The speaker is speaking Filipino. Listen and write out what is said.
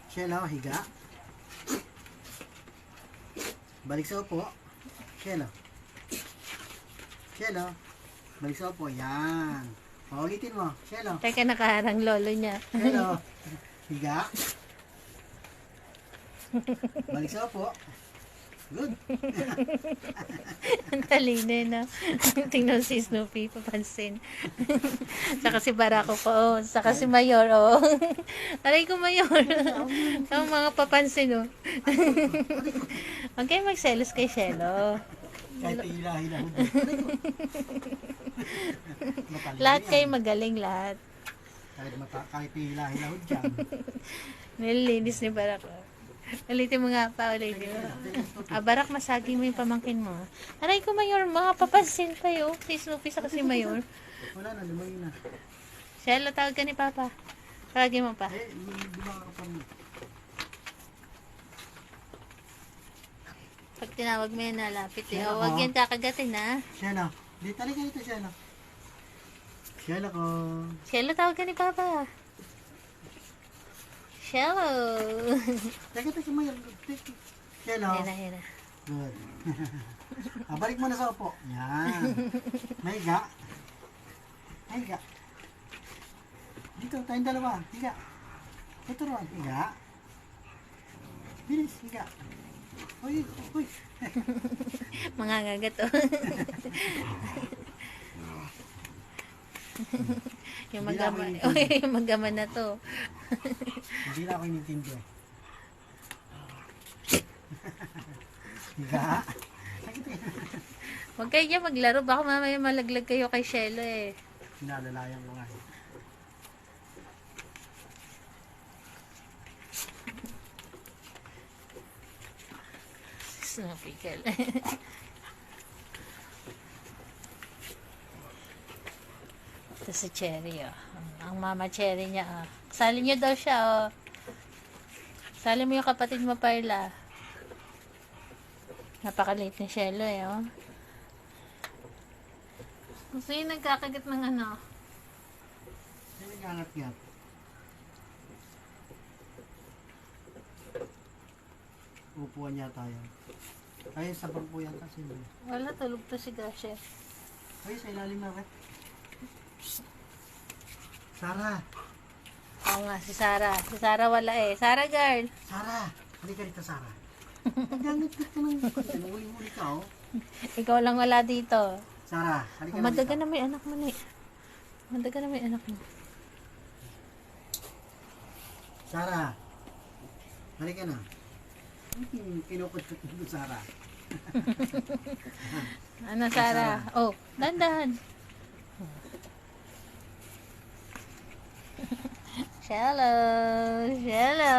Shelo, higa. Balik sa upo. Shelo. Shelo. Balik sa upo. Yan. Paulitin mo. Shelo. Teka, nakaharang lolo niya. Shelo. Higa. Balik sa upo. Good. Ang talino na. Tingnan si Snoopy, papansin. Saka si Barako po, oh. Saka si Mayor, oh. Aray ko, Mayor. Ang mga papansin, oh. Huwag kayo magselos kay Shelo. Kahit ilahi-ilahi. Lahat kayo magaling, lahat. Kahit ilahi-ilahi dyan. Nililinis ni Barako. Ulitin mo nga pa, ulitin mo. Barak, masagi mo yung pamangkin mo. Aray ko, Mayor, mga papansin kayo. Si Snoopy sa kasi Mayor. Wala na, lumayo na. Shelo, tawag ka ni Papa. Tawagin mo pa. Di ba ka pa mo? Pag tinawag mo yan, nalapit. Eh. Shelo Huwag ko. yan kakagatin, ha. Shelo. Di, talika dito, Shelo. Shelo ko. Shelo, tawag ka ni Papa. Shelo. Teka, Mayor. Shelo. Hira, hira. Good. Balik mo na sa upo. Yan. Mahiga. Mahiga. Dito, tayong dalawa. Higa. Ito ron. Higa. Bilis, higa. Uy, uy. Mga ngagat, oh. Yung Hindi na ako magaman. inintindi. Uy, yung magaman na to. Hindi na ako inintindi. Higa. Huwag kayo dyan maglaro. Baka mamaya malaglag kayo kay Shelo, eh. Pinalalayan ko nga. Snoopy ka. Ito si Cherry, oh. Ang mama Cherry niya, oh. Sali niyo daw siya, oh. Sali mo yung kapatid mo, Parla. Napakaliit ni Shelo, eh, oh. Gusto yung nagkakagat ng ano. Hindi nag-angat-ngat. Upuan niya tayo. Ay, sa bangko yata sila. Wala, tulog to si Gasha. Ay, sa ilalim na rin. Sarah! Oo nga, si Sarah. Si Sarah wala, eh. Sarah, girl. Sarah! Halika dito, Sarah. Naggangat-gat ka ng huli-huli ka, oh. Ikaw lang wala dito. Sarah, halika na Madaga dito. na may anak mo, ni. Madaga na may anak mo. Sarah! Halika na. Kinukot-kot mo, Sarah. Ano, Sarah? Oh, dandan. Hello. Hello.